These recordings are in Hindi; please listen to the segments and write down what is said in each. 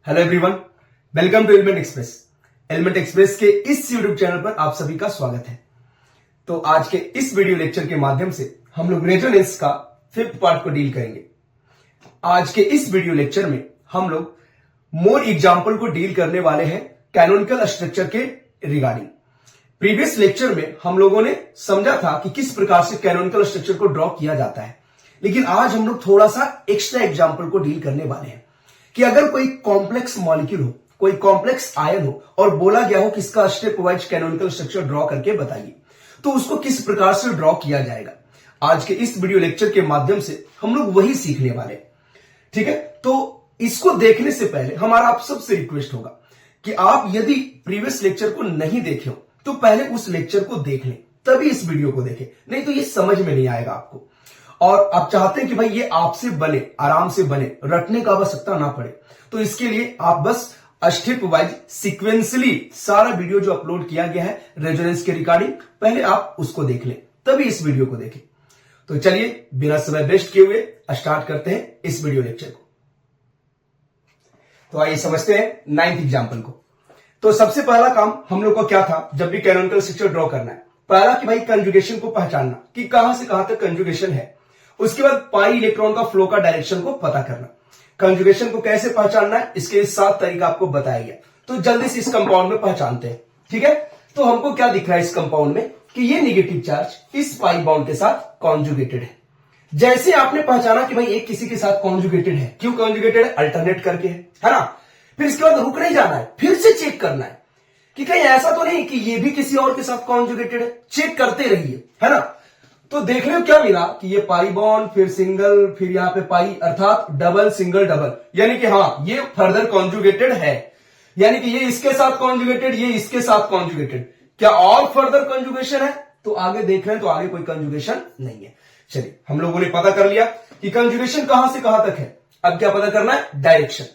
Hello everyone, welcome to element express. Element express के इस यूट्यूब चैनल पर आप सभी का स्वागत है। तो आज के इस वीडियो लेक्चर के माध्यम से हम लोग रेजोनेंस का 5th पार्ट को डील करेंगे। आज के इस वीडियो लेक्चर में हम लोग मोर एग्जाम्पल को डील करने वाले हैं कैनोनिकल स्ट्रक्चर के रिगार्डिंग। प्रीवियस लेक्चर में हम लोगों ने समझा था कि किस प्रकार से कैनोनिकल स्ट्रक्चर को ड्रॉ किया जाता है, लेकिन आज हम लोग थोड़ा सा एक्स्ट्रा एग्जाम्पल को डील करने वाले हैं कि अगर कोई कॉम्प्लेक्स मॉलिक्यूल हो, कोई कॉम्प्लेक्स आयन हो और बोला गया हो कि इसका step wise canonical structure draw करके बताइए, तो उसको किस प्रकार से ड्रॉ किया जाएगा। आज के इस वीडियो लेक्चर के माध्यम से हम लोग वही सीखने वाले हैं। ठीक है, तो इसको देखने से पहले हमारा आप सबसे रिक्वेस्ट होगा कि आप यदि प्रीवियस लेक्चर को नहीं देखे हो तो पहले उस लेक्चर को देख लें, तभी इस वीडियो को देखें, नहीं तो ये समझ में नहीं आएगा आपको। और आप चाहते हैं कि भाई ये आपसे बने, आराम से बने, रटने का आवश्यकता ना पड़े, तो इसके लिए आप बस स्टेप वाइज सिक्वेंसली सारा वीडियो जो अपलोड किया गया है रेजोनेंस के रिगार्डिंग, पहले आप उसको देख लें, तभी इस वीडियो को देखें। तो चलिए बिना समय वेस्ट किए हुए स्टार्ट करते हैं इस वीडियो लेक्चर को। तो आइए समझते हैं 9th एग्जाम्पल को। तो सबसे पहला काम हम लोग का क्या था, जब भी कैनोनिकल स्ट्रक्चर ड्रॉ करना है, पहला कि भाई कंजुगेशन को पहचानना कि कहां से कहां तक कंजुगेशन है। उसके बाद पाई इलेक्ट्रॉन का फ्लो का डायरेक्शन को पता करना। कंजुगेशन को कैसे पहचानना है, इसके 7 तरीका आपको बताया गया। तो जल्दी से इस कंपाउंड में पहचानते हैं। ठीक है, तो हमको क्या दिख रहा है इस कंपाउंड में कि ये नेगेटिव चार्ज इस पाई बॉन्ड के साथ कॉन्जुगेटेड है। जैसे आपने पहचाना कि भाई एक किसी के साथ कॉन्जुगेटेड है, क्यों कॉन्जुगेटेड है, अल्टरनेट करके है ना। फिर इसके बाद रुक नहीं जाना है, फिर से चेक करना है कि कहीं ऐसा तो नहीं कि ये भी किसी और के साथ कॉन्जुगेटेड है। चेक करते रहिए, है ना। तो देखने को क्या मिला कि ये पाई बॉन्ड, फिर सिंगल, फिर यहां पे पाई, अर्थात डबल सिंगल डबल, यानी कि हाँ ये फर्दर कॉन्जुगेटेड है, यानी कि ये इसके साथ कॉन्जुगेटेड, ये इसके साथ कॉन्जुगेटेड। क्या और फर्दर कॉन्जुगेशन है? तो आगे देख रहे हैं, तो आगे कोई कॉन्जुगेशन नहीं है। चलिए, हम लोगों ने पता कर लिया कि कॉन्जुगेशन कहां से कहां तक है। अब क्या पता करना है? डायरेक्शन।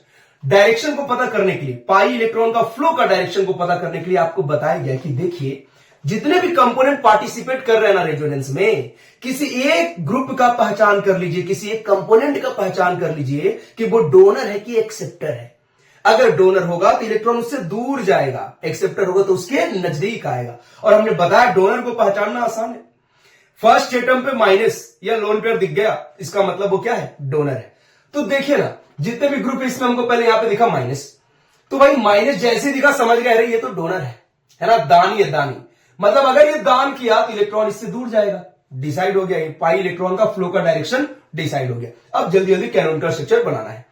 डायरेक्शन को पता करने के लिए, पाई इलेक्ट्रॉन का फ्लो का डायरेक्शन को पता करने के लिए आपको बताया गया कि देखिए जितने भी कंपोनेंट पार्टिसिपेट कर रहे हैं ना रेजोनेंस में, किसी एक ग्रुप का पहचान कर लीजिए, किसी एक कंपोनेंट का पहचान कर लीजिए कि वो डोनर है कि एक्सेप्टर है। अगर डोनर होगा तो इलेक्ट्रॉन उससे दूर जाएगा, एक्सेप्टर होगा तो उसके नजदीक आएगा। और हमने बताया डोनर को पहचानना आसान है। फर्स्ट एटम पे माइनस या लोन पेयर दिख गया, इसका मतलब वो क्या है? डोनर है। तो देखिए ना, जितने भी ग्रुप इसमें हमको पहले यहां पे दिखा माइनस, तो भाई माइनस जैसे दिखा समझ गए ये तो डोनर है ना। दानी है, दानी मतलब अगर ये दान किया तो इलेक्ट्रॉन इससे दूर जाएगा। डिसाइड हो गया, ये पाई इलेक्ट्रॉन का फ्लो का डायरेक्शन डिसाइड हो गया। अब जल्दी जल्दी कैनोनिकल स्ट्रक्चर बनाना है।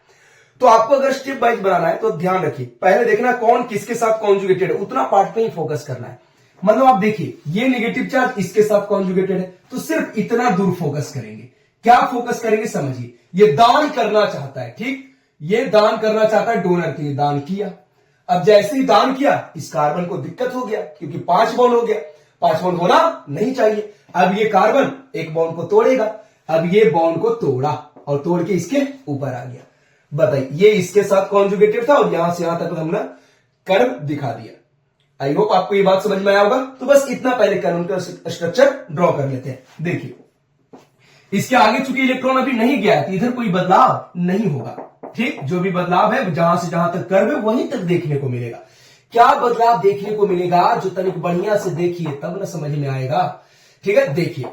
तो आपको अगर स्टेप वाइज बनाना है तो ध्यान रखिए, पहले देखना कौन किसके साथ कॉन्जुगेटेड है, उतना पार्ट पे ही फोकस करना है। मतलब आप देखिए ये नेगेटिव चार्ज इसके साथ कॉन्जुगेटेड है, तो सिर्फ इतना दूर फोकस करेंगे। क्या फोकस करेंगे समझिए, ये दान करना चाहता है, ठीक, ये दान करना चाहता है डोनर के, दान किया। अब जैसे ही दान किया इस कार्बन को दिक्कत हो गया, क्योंकि 5 बॉन्ड हो गया, 5 बॉन्ड होना नहीं चाहिए। अब ये कार्बन एक बॉन्ड को तोड़ेगा। अब ये बॉन्ड को तोड़ा और तोड़ के इसके ऊपर आ गया। बताइए, ये इसके साथ कॉन्जुगेटेड था और यहां से यहां तक हमने कर्व दिखा दिया। आई होप आपको ये बात समझ में आया होगा। तो बस इतना पहले कैनोनिकल स्ट्रक्चर ड्रॉ कर लेते हैं। देखिए इसके आगे चूंकि इलेक्ट्रॉन अभी नहीं गया है तो इधर कोई बदलाव नहीं होगा। ठीक, जो भी बदलाव है जहां से जहां तक कर्व है वहीं तक देखने को मिलेगा। क्या बदलाव देखने को मिलेगा, जो तनिक बढ़िया से देखिए तब ना समझ में आएगा। ठीक है, देखिए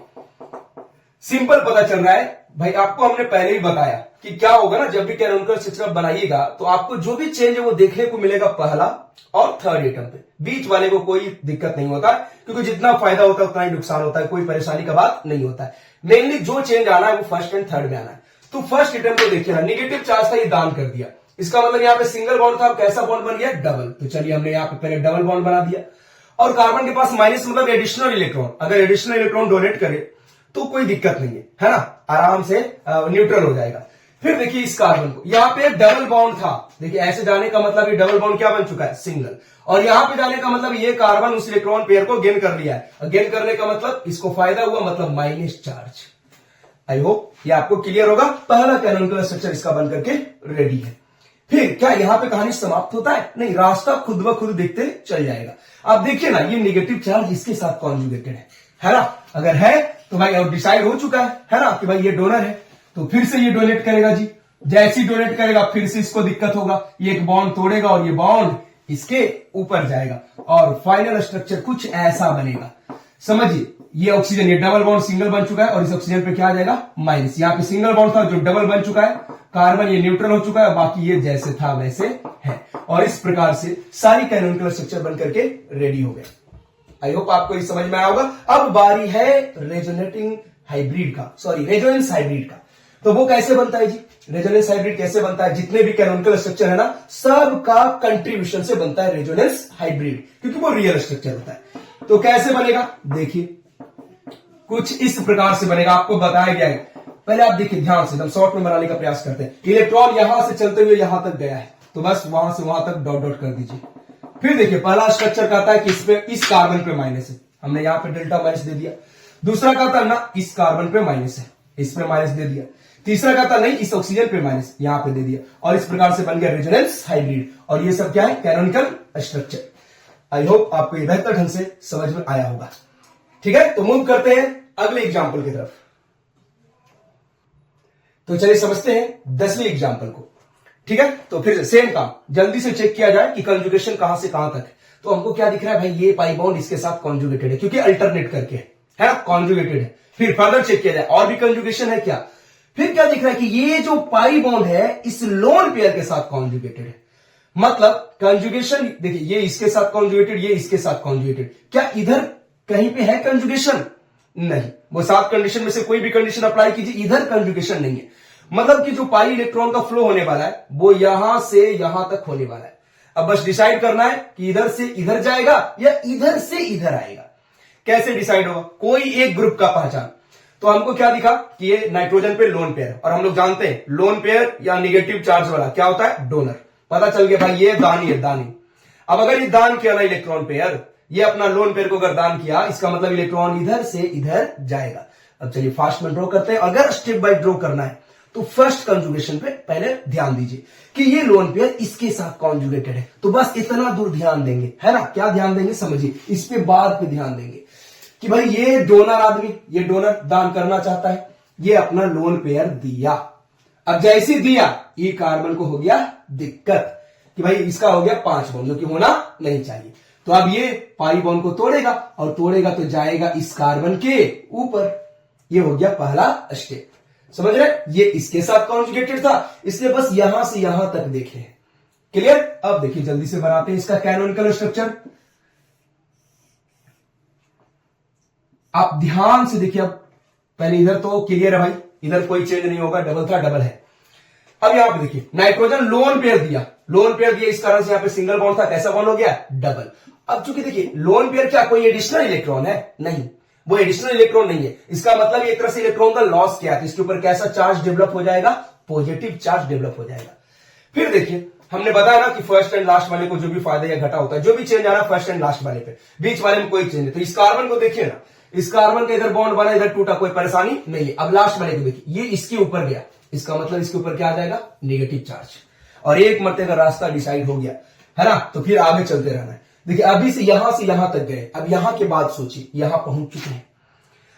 सिंपल पता चल रहा है भाई, आपको हमने पहले ही बताया कि क्या होगा ना, जब भी कैनोनिकल स्ट्रक्चर बनाइएगा तो आपको जो भी चेंज है वो देखने को मिलेगा पहला और थर्ड एटम पे। बीच वाले को कोई दिक्कत नहीं होता, क्योंकि जितना फायदा होता है उतना ही नुकसान होता है, कोई परेशानी का बात नहीं होता है। मेनली जो चेंज आना है वो फर्स्ट एंड थर्ड में आना है। तो फर्स्ट एटम को देखिए ना, नेगेटिव चार्ज था, ये दान कर दिया। इसका मतलब यहाँ पे सिंगल बॉन्ड था, कैसा बॉन्ड बन गया? डबल। तो चलिए हमने यहाँ पे पहले डबल बॉन्ड बना दिया। और कार्बन के पास माइनस मतलब एडिशनल इलेक्ट्रॉन, अगर एडिशनल इलेक्ट्रॉन डोनेट करे तो कोई दिक्कत नहीं है ना, आराम से न्यूट्रल हो जाएगा। फिर देखिए इस कार्बन को, यहाँ पे डबल बॉन्ड था, देखिए ऐसे जाने का मतलब ये डबल बॉन्ड क्या बन चुका है? सिंगल। और यहां पे जाने का मतलब ये कार्बन उस इलेक्ट्रॉन पेयर को गेन कर लिया है। गेन करने का मतलब इसको फायदा हुआ, मतलब माइनस चार्ज। आई होप ये आपको क्लियर होगा। पहला कैनोनिकल स्ट्रक्चर इसका बनकर के रेडी है। फिर क्या यहां पे कहानी समाप्त होता है? नहीं, रास्ता खुद ब खुद देखते चल जाएगा। अब देखिए ना, ये नेगेटिव चार्ज इसके साथ कॉन्जुगेटेड है ना। अगर है तो भाई और डिसाइड हो चुका है ना कि भाई ये डोनर है, तो फिर से ये डोनेट करेगा जी। जैसे ही डोनेट करेगा फिर से इसको दिक्कत होगा, ये एक बॉन्ड तोड़ेगा और ये बॉन्ड इसके ऊपर जाएगा और फाइनल स्ट्रक्चर कुछ ऐसा बनेगा। समझिए, ये ऑक्सीजन, ये डबल बॉन्ड सिंगल बन चुका है और इस ऑक्सीजन पे क्या आ जाएगा माइनस। यहाँ पे सिंगल बॉन्ड था जो डबल बन चुका है, कार्बन ये न्यूट्रल हो चुका है, बाकी ये जैसे था वैसे है। और इस प्रकार से सारी कैनोनिकल स्ट्रक्चर बन करके रेडी हो गए। आई होप आपको ये समझ में आया होगा। अब बारी है रेजोनेटिंग हाइब्रिड का, सॉरी रेजोनेंस हाइब्रिड का। तो वो कैसे बनता है जी? रेजोनेंस हाइब्रिड कैसे बनता है? जितने भी कैनोनिकल स्ट्रक्चर है ना, सबका कंट्रीब्यूशन से बनता है रेजोनेंस हाइब्रिड, क्योंकि वो रियल स्ट्रक्चर होता है। तो कैसे बनेगा देखिए, कुछ इस प्रकार से बनेगा, आपको बताया गया है। पहले आप देखिए ध्यान से, एकदम शॉर्ट में बनाने का प्रयास करते हैं। इलेक्ट्रॉन यहां से चलते हुए यहां तक गया है, तो बस वहां से वहां तक डॉट डॉट कर दीजिए। फिर देखिए पहला स्ट्रक्चर कहता है कि इस पे, इस कार्बन पे माइनस है, हमने यहां पे डेल्टा माइनस दे दिया। दूसरा कहता है ना इस कार्बन पे माइनस है, इस पे माइनस दे दिया। तीसरा कहता नहीं इस ऑक्सीजन पे माइनस, यहां पे दे दिया। और इस प्रकार से बन गया रेजोनेंस हाइब्रिड। और ये सब क्या है? Canonical structure. आई होप आपको ये बेहतर ढंग से समझ में आया होगा। ठीक है, तो मूव करते हैं अगले एग्जाम्पल की तरफ। तो चलिए समझते हैं 10वीं एग्जाम्पल को। ठीक है, तो फिर सेम काम जल्दी से चेक किया जाए कि कंजुगेशन कहां से कहां तक है। तो हमको क्या दिख रहा है भाई? ये पाई बॉन्ड इसके साथ कॉन्जुगेटेड है, क्योंकि अल्टरनेट करके है ना, कॉन्जुगेटेड है। फिर फर्दर चेक किया जाए और भी कंजुगेशन है क्या। फिर क्या दिख रहा है कि ये जो पाई बॉन्ड है इस लोन पेयर के साथ कॉन्जुगेटेड है। मतलब कंजुगेशन देखिए, ये इसके साथ कॉन्जुगेटेड, ये इसके साथ कॉन्जुगेटेड। क्या इधर कहीं पे है कंजुगेशन? नहीं, वो 7 कंडीशन में से कोई भी कंडीशन अप्लाई कीजिए, इधर कंजुगेशन नहीं है। मतलब कि जो पाई इलेक्ट्रॉन का फ्लो होने वाला है वो यहां से यहां तक होने वाला है। अब बस डिसाइड करना है कि इधर से इधर जाएगा या इधर से इधर आएगा। कैसे डिसाइड होगा? कोई एक ग्रुप का पहचान। तो हमको क्या दिखा कि ये नाइट्रोजन पे लोन पेयर, और हम लोग जानते हैं लोन पेयर या निगेटिव चार्ज वाला क्या होता है? डोनर। पता चल गया भाई ये दानी है, दानी। अब अगर ये दान किया ना इलेक्ट्रॉन पेयर, ये अपना लोन पेयर को अगर दान किया, इसका मतलब इलेक्ट्रॉन इधर से इधर जाएगा। अब चलिए फास्ट में ड्रॉ करते हैं। अगर स्टेप बाय ड्रॉ करना है तो फर्स्ट कंजुगेशन पे पहले ध्यान दीजिए कि ये लोन पेयर इसके साथ कॉन्जुगेटेड है। तो बस इतना दूर ध्यान देंगे, है ना। क्या ध्यान देंगे समझिए, इस पे बाद पे ध्यान देंगे कि भाई ये डोनर आदमी, ये डोनर दान करना चाहता है, ये अपना लोन पेयर दिया। अब जैसे दिया, ये कार्बन को हो गया दिक्कत कि भाई इसका हो गया 5 बॉन्ड, जो कि होना नहीं चाहिए। तो अब ये पाई बॉन्ड को तोड़ेगा, और तोड़ेगा तो जाएगा इस कार्बन के ऊपर। ये हो गया पहला स्टेप। समझ रहे? ये इसके साथ कॉन्जुगेटेड था, इसलिए बस यहां से यहां तक देखे। क्लियर? अब देखिए जल्दी से बनाते हैं इसका कैनोनिकल स्ट्रक्चर। आप ध्यान से देखिए। अब पहले इधर तो क्लियर है भाई, इधर कोई चेंज नहीं होगा, डबल था डबल है। अब यहां पे देखिए नाइट्रोजन लोन पेयर दिया, लोन पेयर दिया, इस कारण से यहां पे सिंगल बॉन्ड था, कैसा बॉन्ड हो गया? डबल। अब चूंकि देखिए लोन पेयर क्या कोई एडिशनल इलेक्ट्रॉन है? नहीं, वो एडिशनल इलेक्ट्रॉन नहीं है। इसका मतलब एक तरह से इलेक्ट्रॉन का लॉस किया है, इसके ऊपर कैसा चार्ज डेवलप हो जाएगा? पॉजिटिव चार्ज डेवलप हो जाएगा। फिर देखिए हमने बताया ना कि फर्स्ट एंड लास्ट वाले को जो भी फायदा या घटा होता है, जो भी चेंज आ रहा है फर्स्ट एंड लास्ट वाले पे, बीच वाले में कोई चेंज नहीं। तो इस कार्बन को देखिए ना, इस कार्बन का इधर बॉन्ड बना, इधर टूटा, कोई परेशानी नहीं है। अब लास्ट वाले को देखिए, ये इसके ऊपर गया, इसका मतलब इसके ऊपर क्या आ जाएगा? Negative charge. और एक मरते का रास्ता डिसाइड हो गया, है ना। तो फिर आगे चलते रहना है। देखिए अभी से यहां तक गए, अब यहां के बाद सोचिए यहां पहुंच चुके हैं।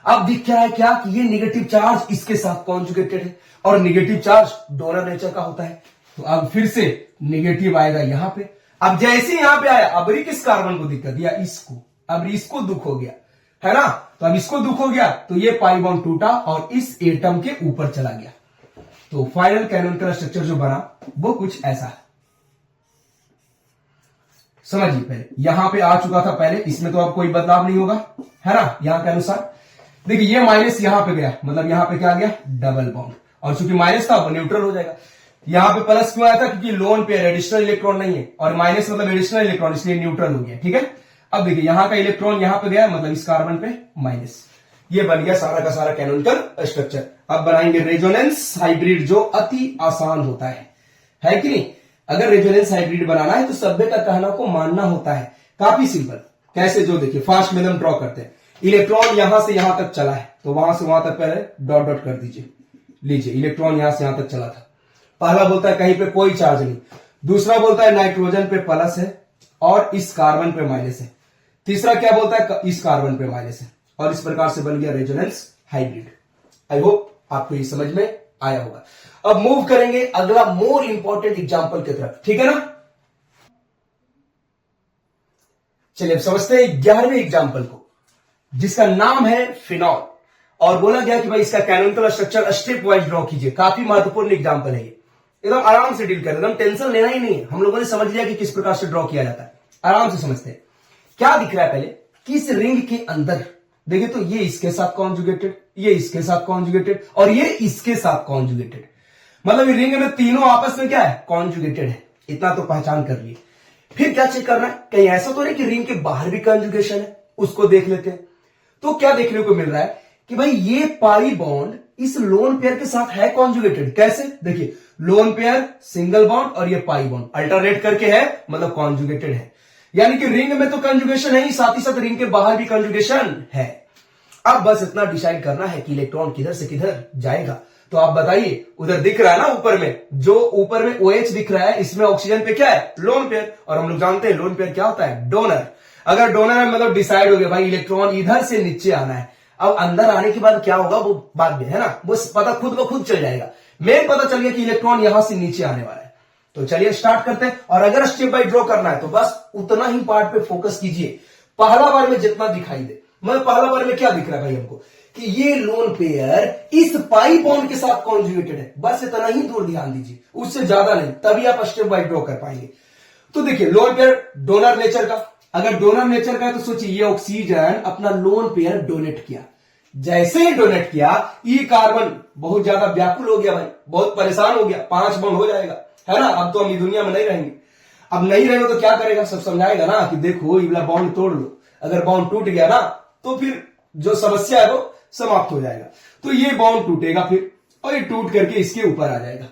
अब दिख क्या है क्या कि ये नेगेटिव चार्ज इसके साथ कॉन्जुगेटेड है, और नेगेटिव चार्ज डोनर नेचर का होता है। तो अब फिर से नेगेटिव आएगा यहां पे। अब जैसे यहां पे आया, अब किस कार्बन को दिक्कत दिया? इसको। अब इसको दुख हो गया, है ना। तो अब इसको दुख हो गया, तो ये पाई बॉन्ड टूटा और इस एटम के ऊपर चला गया। तो फाइनल कैनोनिकल स्ट्रक्चर जो बना वो कुछ ऐसा है। समझिए, पहले यहां पे आ चुका था पहले, इसमें तो अब कोई बदलाव नहीं होगा, है ना। यहां के अनुसार देखिए ये माइनस यहां पे गया, मतलब यहां पे क्या आ गया? Double bond. और चूंकि माइनस था वो न्यूट्रल हो जाएगा। यहां पे प्लस क्यों आया था? क्योंकि लोन पेयर एडिशनल इलेक्ट्रॉन नहीं है, और माइनस मतलब एडिशनल इलेक्ट्रॉन, इसलिए न्यूट्रल हो गया। ठीक है। अब देखिए यहां का इलेक्ट्रॉन यहां पे गया, मतलब इस कार्बन पे माइनस। ये बन गया सारा का सारा कैनोनिकल स्ट्रक्चर। अब बनाएंगे रेजोनेंस हाइब्रिड, जो अति आसान होता है कि नहीं। अगर रेजोनेंस हाइब्रिड बनाना है तो सभ्य का कहना को मानना होता है। काफी सिंपल। कैसे? जो देखिए फास्ट में हम ड्रॉ करते हैं। इलेक्ट्रॉन यहां से यहां तक चला है, तो वहां से वहां तक पहले डॉट डॉट कर दीजिए। लीजिए इलेक्ट्रॉन यहां से यहां तक चला था। पहला बोलता है कहीं पे कोई चार्ज नहीं। दूसरा बोलता है नाइट्रोजन पे प्लस है और इस कार्बन पे माइनस है। तीसरा क्या बोलता है? इस कार्बन पे माइनस है। और इस प्रकार से बन गया रेजोनेंस हाइब्रिड। आई होप आपको ये समझ में आया होगा। अब मूव करेंगे अगला मोर इंपॉर्टेंट एग्जाम्पल की तरफ, ठीक है ना। चलिए अब समझते हैं 11वें एग्जाम्पल को, जिसका नाम है फिनॉल। और बोला गया कि भाई इसका canonical structure step wise draw कीजिए। काफी महत्वपूर्ण एग्जाम्पल है ये, एकदम आराम से डील कर, एकदम टेंशन लेना ही नहीं है। हम लोगों ने समझ लिया कि किस प्रकार से ड्रॉ किया जाता है, आराम से समझते हैं। क्या दिख रहा है पहले कि इस रिंग के अंदर देखिए तो ये इसके साथ कॉन्जुगेटेड, ये इसके साथ कॉन्जुगेटेड और ये इसके साथ कॉन्जुगेटेड। मतलब ये रिंग में तीनों आपस में क्या है, कॉन्जुगेटेड है। इतना तो पहचान कर लिए। फिर क्या चेक करना है, कहीं ऐसा तो नहीं कि रिंग के बाहर भी कॉन्जुगेशन है, उसको देख लेते हैं। तो क्या देखने को मिल रहा है कि भाई ये पाई बॉन्ड इस लोन पेयर के साथ है कॉन्जुगेटेड। कैसे, देखिए लोन पेयर सिंगल बॉन्ड और ये पाई बॉन्ड अल्टरनेट करके है, मतलब कॉन्जुगेटेड है। यानी कि रिंग में तो कंजुगेशन है ही, साथ ही साथ रिंग के बाहर भी कंजुगेशन है। अब बस इतना डिसाइड करना है कि इलेक्ट्रॉन किधर से किधर जाएगा। तो आप बताइए, उधर दिख रहा है ना ऊपर में, जो ऊपर में OH दिख रहा है, इसमें ऑक्सीजन पे क्या है, लोन पेयर। और हम लोग जानते हैं लोन पेयर क्या होता है, डोनर। अगर डोनर है मतलब डिसाइड हो गया भाई इलेक्ट्रॉन इधर से नीचे आना है। अब अंदर आने के बाद क्या होगा वो बाद में है ना, वो पता खुद ब खुद चल जाएगा। मेन पता चल गया कि इलेक्ट्रॉन यहां से नीचे आने वाला है। तो चलिए स्टार्ट करते हैं। और अगर स्टेप बाय ड्रॉ करना है तो बस उतना ही पार्ट पे फोकस कीजिए। पहला बार में जितना दिखाई दे, मतलब पहला बार में क्या दिख रहा है भाई हमको कि ये लोन पेयर इस पाई बॉन्ड के साथ कॉन्जुगेटेड है। बस इतना ही दूर ध्यान दीजिए, उससे ज्यादा नहीं, तभी आप स्टेप बाय ड्रॉ कर पाएंगे। तो देखिए लोन पेयर डोनर नेचर का, अगर डोनर नेचर का है तो सोचिए ये ऑक्सीजन अपना लोन पेयर डोनेट किया। जैसे ही डोनेट किया ये कार्बन बहुत ज्यादा व्याकुल हो गया भाई, बहुत परेशान हो गया, 5 बॉन्ड हो जाएगा, है ना। अब तो हम ये दुनिया में नहीं रहेंगे। अब नहीं रहेंगे तो क्या करेगा, सब समझाएगा ना कि देखो ये वाला बॉन्ड तोड़ लो। अगर बॉन्ड टूट गया ना तो फिर जो समस्या है वो समाप्त हो जाएगा। तो ये बॉन्ड टूटेगा फिर, और ये टूट करके इसके ऊपर आ जाएगा।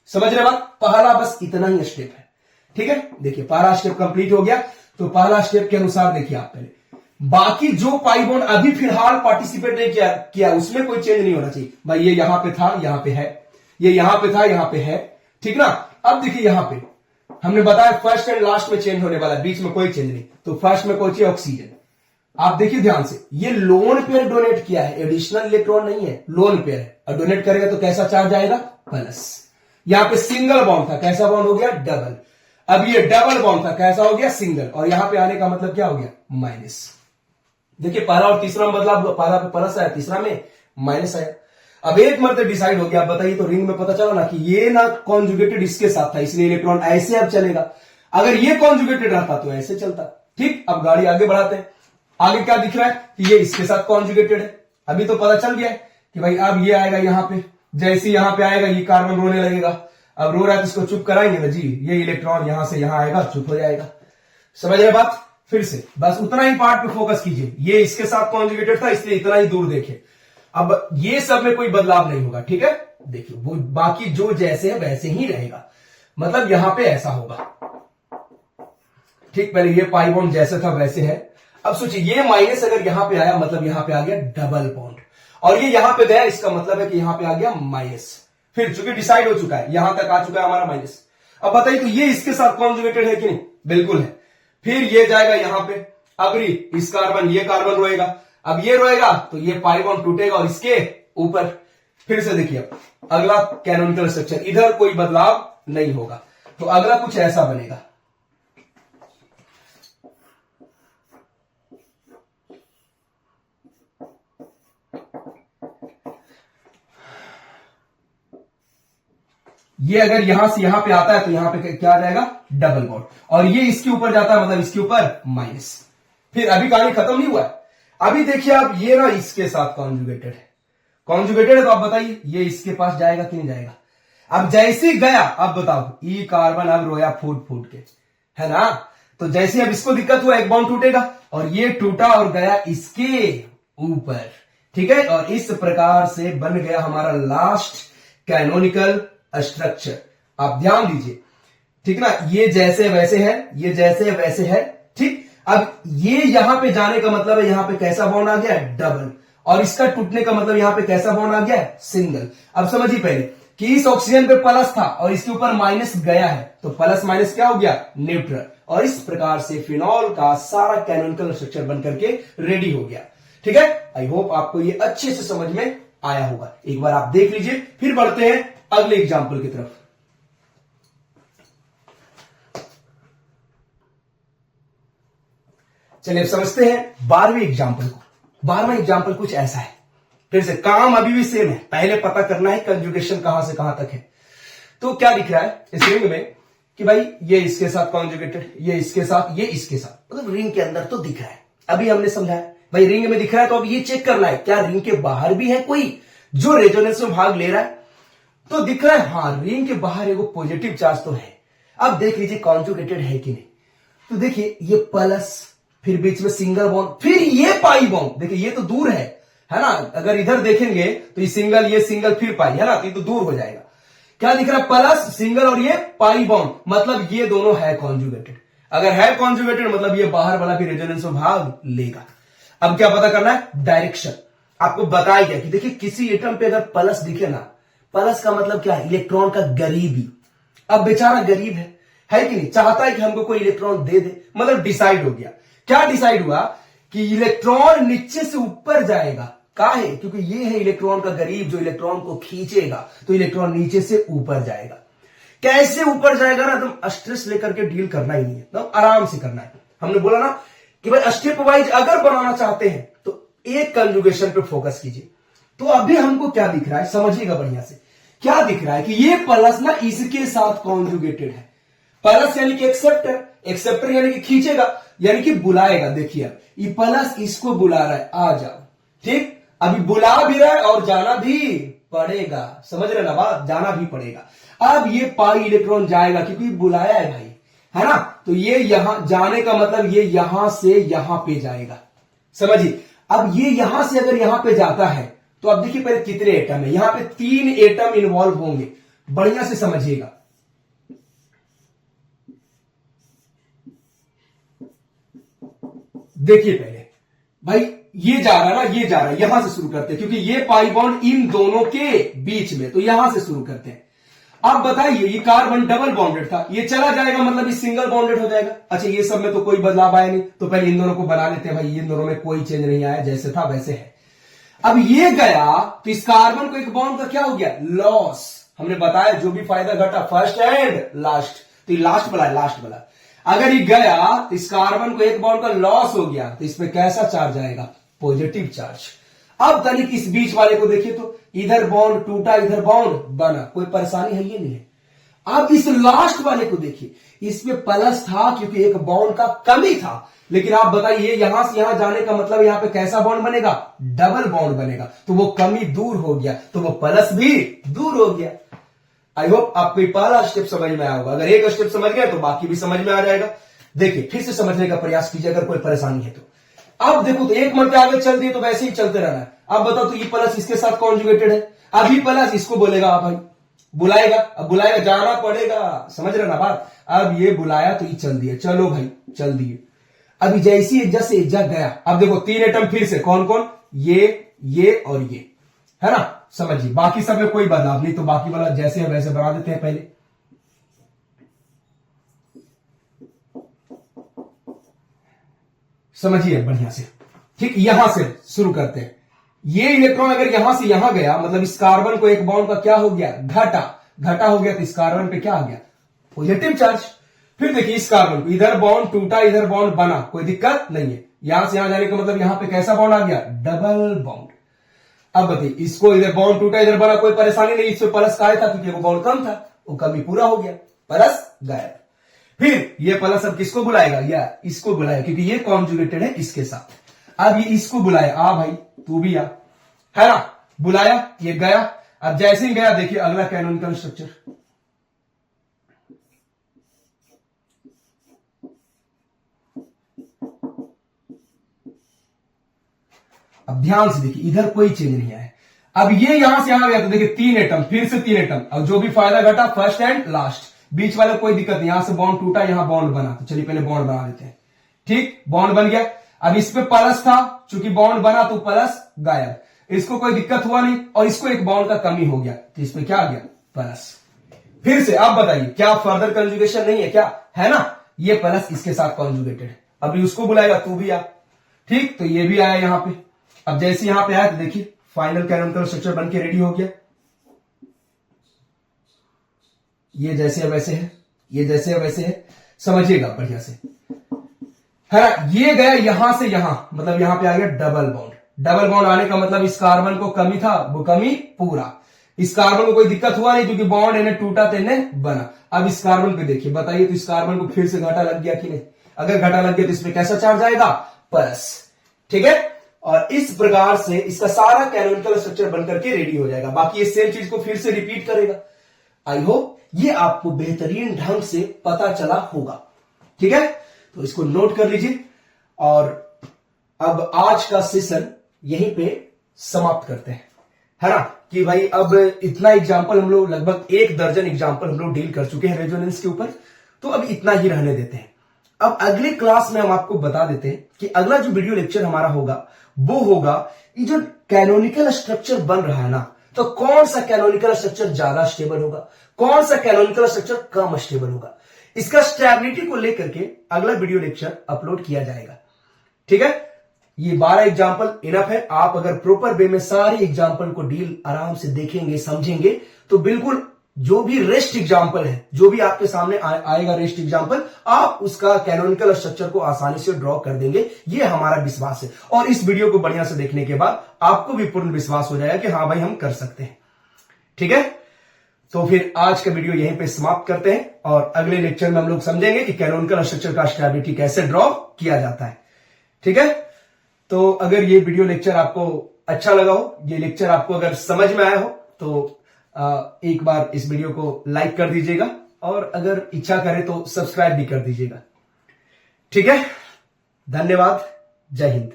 समझ रहे बात, पहला बस इतना ही स्टेप है, ठीक है। देखिए पहला स्टेप कंप्लीट हो गया। तो पहला स्टेप के अनुसार देखिए आप पहले, बाकी जो पाई बॉन्ड अभी फिलहाल पार्टिसिपेट नहीं किया उसमें कोई चेंज नहीं होना चाहिए भाई। ये यहां पे था, यहां पे है, ये यहां पे था, यहां पे है, ठीक ना। अब देखिए यहां पे हमने बताया फर्स्ट एंड लास्ट में चेंज होने वाला है, बीच में कोई चेंज नहीं। तो फर्स्ट में पहुंची ऑक्सीजन। आप देखिए ध्यान से, ये लोन पेयर डोनेट किया है, एडिशनल इलेक्ट्रॉन नहीं है, लोन पेयर है। और डोनेट करेगा तो कैसा चार्ज आएगा, प्लस। यहां पे सिंगल बॉन्ड था, कैसा बॉन्ड हो गया, डबल। अब ये डबल बॉन्ड था, कैसा हो गया, सिंगल। और यहां पे आने का मतलब क्या हो गया, माइनस। देखिए पहला और तीसरा में बदलाव, पहला पे प्लस आया, तीसरा में माइनस आया। अब एक मतलब डिसाइड हो गया। आप बताइए, तो रिंग में पता चला ना कि ये ना कॉन्जुगेटेड इसके साथ था, इसलिए इलेक्ट्रॉन ऐसे अब चलेगा। अगर ये कॉन्जुगेटेड रहता तो ऐसे चलता, ठीक। अब गाड़ी आगे बढ़ाते हैं। आगे क्या दिख रहा है कि ये इसके साथ कॉन्जुगेटेड है। अभी तो पता चल गया है कि भाई अब ये आएगा यहां पे, जैसे यहां पे आएगा ये कार्बन रोने लगेगा। अब रो रहा है तो इसको चुप कराएंगे ना जी, ये इलेक्ट्रॉन यहां से यहां आएगा, चुप हो जाएगा। समझ रहे बात, फिर से बस उतना ही पार्ट पे फोकस कीजिए। ये इसके साथ कॉन्जुगेटेड था, इसलिए इतना ही दूर देखे। अब ये सब में कोई बदलाव नहीं होगा, ठीक है। देखिए वो बाकी जो जैसे है वैसे ही रहेगा, मतलब यहां पे ऐसा होगा, ठीक। पहले ये पाई बॉन्ड जैसे था वैसे है। अब सोचिए ये माइनस अगर यहां पे आया, मतलब यहां पे आ गया डबल बॉन्ड, और ये यहां पे गया, इसका मतलब है कि यहां पे आ गया माइनस। फिर चूंकि डिसाइड हो चुका है, यहां तक आ चुका है हमारा माइनस। अब बताइए तो ये इसके साथ कॉन्जुगेटेड है कि नहीं, बिल्कुल है। फिर ये जाएगा यहां पे, अग्री इस कार्बन, ये कार्बन रोएगा। अब ये रोएगा तो ये पाई बॉन्ड टूटेगा और इसके ऊपर। फिर से देखिए अब अगला कैनोनिकल स्ट्रक्चर, इधर कोई बदलाव नहीं होगा। तो अगला कुछ ऐसा बनेगा। ये अगर यहां से यहां पे आता है तो यहां पे क्या आ जाएगा, डबल बॉन्ड। और ये इसके ऊपर जाता है, मतलब इसके ऊपर माइनस। फिर अभी कहानी खत्म नहीं हुआ है। अभी देखिए आप, ये ना इसके साथ कॉन्जुगेटेड है, कॉन्जुगेटेड है। तो आप बताइए ये इसके पास जाएगा कि नहीं जाएगा। अब जैसे गया, अब बताओ ई कार्बन अब रोया फूट फूट के, है ना। तो जैसे अब इसको दिक्कत हुआ, एक बॉन्ड टूटेगा, और ये टूटा और गया इसके ऊपर, ठीक है। और इस प्रकार से बन गया हमारा लास्ट कैनोनिकल स्ट्रक्चर। आप ध्यान दीजिए, ठीक ना। ये जैसे वैसे है, ये जैसे वैसे है, ठीक। अब ये यहां पे जाने का मतलब है यहां पे कैसा बॉन्ड आ गया, डबल। और इसका टूटने का मतलब यहां पे कैसा बॉन्ड आ गया, सिंगल। अब समझिए पहले कि इस ऑक्सीजन पे प्लस था और इसके ऊपर माइनस गया है, तो प्लस माइनस क्या हो गया, न्यूट्रल। और इस प्रकार से फिनॉल का सारा कैनोनिकल स्ट्रक्चर बन करके रेडी हो गया, ठीक है। आई होप आपको ये अच्छे से समझ में आया होगा। एक बार आप देख लीजिए। फिर बढ़ते हैं अगले एग्जाम्पल की तरफ। चलिए अब समझते हैं 12वें एग्जाम्पल को। 12वां एग्जाम्पल कुछ ऐसा है, फिर से काम अभी भी सेम है, पहले पता करना है कंजुगेशन कहां से कहां तक है। तो क्या दिख रहा है इस रिंग में कि भाई ये इसके साथ कॉन्जुगेटेड, ये इसके साथ, ये इसके साथ, मतलब रिंग के अंदर तो दिख रहा है। अभी हमने समझाया भाई रिंग में दिख रहा है, तो अब ये चेक करना है क्या रिंग के बाहर भी है कोई जो रेजोनेंस में भाग ले रहा है। तो दिख रहा है हाँ रिंग के बाहर एगो पॉजिटिव चार्ज तो है। अब देख लीजिए कॉन्जुगेटेड है कि नहीं। तो देखिए ये प्लस, फिर बीच में सिंगल बॉन्ड, फिर ये पाई बॉन्ड। देखिए ये तो दूर है ना, अगर इधर देखेंगे तो ये सिंगल फिर पाई है ना, तो ये तो दूर हो जाएगा। क्या दिख रहा है प्लस सिंगल और ये पाई बॉन्ड, मतलब ये दोनों है कॉन्जुगेटेड। अगर है कॉन्जुगेटेड मतलब ये बाहर वाला भी रेजोनेंस में भाग लेगा। अब क्या पता करना है, डायरेक्शन। आपको बताया गया कि देखिए किसी एटम पे अगर प्लस दिखे ना, प्लस का मतलब क्या है, इलेक्ट्रॉन का गरीबी। अब बेचारा गरीब है कि नहीं, चाहता है कि हमको कोई इलेक्ट्रॉन दे दे, मतलब डिसाइड हो गया। क्या डिसाइड हुआ कि इलेक्ट्रॉन नीचे से ऊपर जाएगा। काहे, क्योंकि ये है इलेक्ट्रॉन का गरीब जो इलेक्ट्रॉन को खींचेगा, तो इलेक्ट्रॉन नीचे से ऊपर जाएगा। कैसे ऊपर जाएगा ना, तुम स्ट्रेस लेकर के डील करना ही नहीं है, तो आराम से करना है। हमने बोला ना कि भाई स्टेप वाइज अगर बनाना चाहते हैं तो एक कंजुगेशन पे फोकस कीजिए। तो अभी हमको क्या दिख रहा है, समझिएगा बढ़िया से। क्या दिख रहा है कि ये प्लस ना इसके साथ कॉन्जुगेटेड है। प्लस यानी कि एक्सेप्टर, एक्सेप्टर यानी कि खींचेगा, यानी कि बुलाएगा। देखिए अब ये प्लस इसको बुला रहा है, आ जाओ। ठीक, अभी बुला भी रहा है और जाना भी पड़ेगा। समझ रहे ना बात, जाना भी पड़ेगा। अब ये पाई इलेक्ट्रॉन जाएगा क्योंकि बुलाया है भाई, है ना। तो ये यहां जाने का मतलब ये यहां से यहां पे जाएगा। समझिए, अब ये यहां से अगर यहां पे जाता है तो अब देखिए पहले कितने एटम है, यहां पे 3 एटम इन्वॉल्व होंगे। बढ़िया से समझिएगा। देखिए पहले भाई ये जा रहा है ना, ये जा रहा है, यहां से शुरू करते हैं क्योंकि ये पाई बॉन्ड इन दोनों के बीच में, तो यहां से शुरू करते हैं। अब बताइए ये कार्बन डबल बॉन्डेड था, ये चला जाएगा मतलब ये सिंगल बॉन्डेड हो जाएगा। अच्छा ये सब में तो कोई बदलाव आया नहीं, तो पहले इन दोनों को बना लेते हैं। भाई इन दोनों में कोई चेंज नहीं आया, जैसे था वैसे है। अब ये गया तो इस कार्बन को एक बॉन्ड का क्या हो गया, लॉस। हमने बताया जो भी फायदा घटा फर्स्ट एंड लास्ट, तो ये लास्ट वाला है, लास्ट वाला। अगर ये गया तो इस कार्बन को एक बॉन्ड का लॉस हो गया, तो इसमें कैसा चार्ज आएगा, पॉजिटिव चार्ज। अब तनिक इस बीच वाले को देखिए तो इधर बॉन्ड टूटा, इधर बॉन्ड बना, कोई परेशानी है ये नहीं है। अब इस लास्ट वाले को देखिए, इसमें प्लस था क्योंकि एक बॉन्ड का कमी था, लेकिन आप बताइए यहां से यहां जाने का मतलब यहां पे कैसा बॉन्ड बनेगा, डबल बॉन्ड बनेगा। तो वो कमी दूर हो गया, तो वो प्लस भी दूर हो गया। आई होप आपको पहला स्टेप समझ में आया होगा। अगर एक स्टेप समझ गया तो बाकी भी समझ में आ जाएगा। देखिए फिर से समझने का प्रयास कीजिए अगर कोई परेशानी है तो। अब देखो तो एक मंथ आगे चल दिए तो वैसे ही चलते रहना है। अब बताओ तो ये प्लस इसके साथ कॉन्जुगेटेड है, अभी प्लस इसको बोलेगा भाई, बुलाएगा, अब बुलाएगा, जाना पड़ेगा। समझ रहे ना बात। अब ये बुलाया तो ये चल दिए, चलो भाई चल दिए। अभी जैसी एग्जा से एग्जा गया, अब देखो 3 एटम फिर से, कौन कौन, ये और ये, है ना। समझिए बाकी सब में कोई बदलाव नहीं, तो बाकी वाला जैसे है वैसे बना देते हैं पहले। समझिए बढ़िया से। ठीक, यहां से शुरू करते हैं। ये इलेक्ट्रॉन अगर यहां से यहां गया मतलब इस कार्बन को एक बॉन्ड का क्या हो गया, घटा हो गया, तो इस कार्बन पे क्या आ गया, पॉजिटिव चार्ज। फिर देखिए इस कार्बन को इधर बॉन्ड टूटा, इधर बॉन्ड बना, कोई दिक्कत नहीं है। यहां से यहां जाने का मतलब यहां पे कैसा बॉन्ड आ गया, डबल बॉन्ड। अब बताइए इसको इधर बॉन्ड टूटा, इधर बना, कोई परेशानी नहीं। इसमें प्लस का आया था क्योंकि वो बॉन्ड कम था, वो कमी पूरा हो गया, प्लस गायब। फिर ये प्लस अब किसको बुलाएगा, या इसको बुलाएगा क्योंकि ये कॉन्जुगेटेड है इसके साथ। अब ये इसको बुलाया, आ भाई तू भी आ, है ना। बुलाया, ये गया। अब जैसे ही गया देखिए अगला कैनोनिकल स्ट्रक्चर। अब ध्यान से देखिए इधर कोई चेंज नहीं आया। अब ये यहां से यहां गया तो देखिए 3 एटम, फिर से 3 एटम। अब जो भी फायदा घटा फर्स्ट एंड लास्ट, बीच वाले कोई दिक्कत नहीं। यहां से बॉन्ड टूटा, यहां बॉन्ड बना, तो चलिए पहले बॉन्ड बना देते हैं। ठीक, बॉन्ड बन गया। अब इस पे प्लस था, चूंकि बॉन्ड बना तो प्लस गायब। इसको कोई दिक्कत हुआ नहीं, और इसको एक बॉन्ड का कमी हो गया, तो इसमें क्या आ गया, प्लस। फिर से आप बताइए क्या फर्दर कंजुगेशन नहीं है क्या, है ना। ये प्लस इसके साथ कॉन्जुगेटेड, अभी उसको बुलाएगा तू भी आ। ठीक, तो ये भी आया यहां पे। अब जैसे यहां पे आया तो देखिए फाइनल कैनोनिकल स्ट्रक्चर बन के रेडी हो गया। ये जैसे वैसे है, ये जैसे वैसे है, समझिएगा बढ़िया से, है ना। ये गया यहां से यहां, मतलब यहां पे आ गया डबल बॉन्ड। डबल बॉन्ड आने का मतलब इस कार्बन को कमी था, वो कमी पूरा। इस कार्बन को कोई दिक्कत हुआ नहीं क्योंकि बॉन्ड इन्हें टूटा तेने बना। अब इस कार्बन पे देखिए, बताइए तो इस कार्बन को फिर से घाटा लग गया कि नहीं? अगर घाटा लग गया तो इसमें कैसा चार्ज आएगा? प्लस। ठीक है, और इस प्रकार से इसका सारा कैनोनिकल स्ट्रक्चर बनकर के रेडी हो जाएगा। बाकी ये सेम चीज को फिर से रिपीट करेगा। आई होप ये आपको बेहतरीन ढंग से पता चला होगा। ठीक है, तो इसको नोट कर लीजिए और अब आज का सेशन यहीं पे समाप्त करते हैं, है ना। कि भाई अब इतना एग्जाम्पल हम लोग, लगभग 1 दर्जन एग्जाम्पल हम लोग डील कर चुके हैं रेजोनेंस के ऊपर, तो अब इतना ही रहने देते हैं। अब अगले क्लास में हम आपको बता देते हैं कि अगला जो वीडियो लेक्चर हमारा होगा वो होगा ये जो कैनोनिकल स्ट्रक्चर बन रहा है ना, तो कौन सा कैनोनिकल स्ट्रक्चर ज्यादा स्टेबल होगा, कौन सा कैनोनिकल स्ट्रक्चर कम स्टेबल होगा, इसका स्टेबिलिटी को लेकर के अगला वीडियो लेक्चर अपलोड किया जाएगा। ठीक है, ये 12 एग्जाम्पल इनफ है। आप अगर प्रॉपर वे में सारे एग्जाम्पल को डील आराम से देखेंगे, समझेंगे, तो बिल्कुल जो भी रेस्ट एग्जाम्पल है, जो भी आपके सामने आएगा रेस्ट एग्जाम्पल, आप उसका कैनोनिकल स्ट्रक्चर को आसानी से ड्रॉ कर देंगे, ये हमारा विश्वास है। और इस वीडियो को बढ़िया से देखने के बाद आपको भी पूर्ण विश्वास हो जाएगा कि हाँ भाई हम कर सकते हैं। ठीक है, तो फिर आज का वीडियो यहीं पे समाप्त करते हैं और अगले लेक्चर में हम लोग समझेंगे कि कैनोनिकल स्ट्रक्चर का स्टेबिलिटी कैसे ड्रॉ किया जाता है। ठीक है, तो अगर ये वीडियो लेक्चर आपको अच्छा लगा हो, ये लेक्चर आपको अगर समझ में आया हो, तो एक बार इस वीडियो को लाइक कर दीजिएगा और अगर इच्छा करे तो सब्सक्राइब भी कर दीजिएगा। ठीक है, धन्यवाद, जय हिंद।